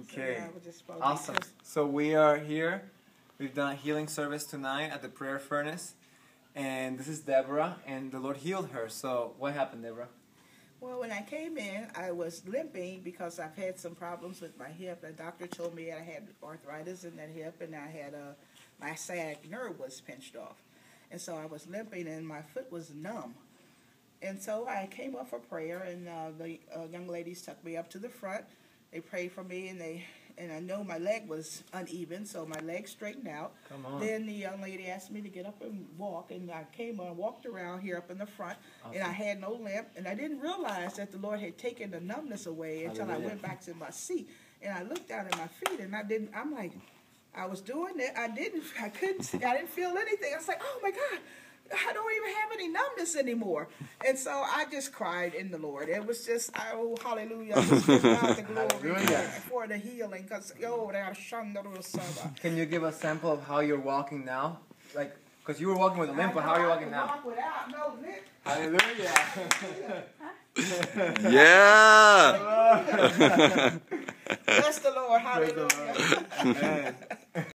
Okay, So, yeah, we're just supposed to awesome. So we are here. We've done a healing service tonight at the prayer furnace. And this is Deborah, and the Lord healed her. So what happened, Deborah? Well, when I came in, I was limping because I've had some problems with my hip. The doctor told me I had arthritis in that hip, and I had my sciatic nerve was pinched off. And so I was limping, and my foot was numb. And so I came up for prayer, and the young ladies took me up to the front. They prayed for me, and I know my leg was uneven, so my leg straightened out. Come on. Then the young lady asked me to get up and walk, and I came and walked around here up in the front, and I had no limp, and I didn't realize that the Lord had taken the numbness away until I went back to my seat, and I looked down at my feet, and I'm like, I was doing it, I didn't feel anything. I was like, oh my God, I don't even have any numbness anymore. And so I just cried in the Lord. It was just, oh, hallelujah. I just give God the glory for the healing. Can you give a sample of how you're walking now? Like, because you were walking with a limp, but how are you walking now? Walk without no limp. Hallelujah. Yeah. Bless the Lord. Praise the Hallelujah. Lord. Amen.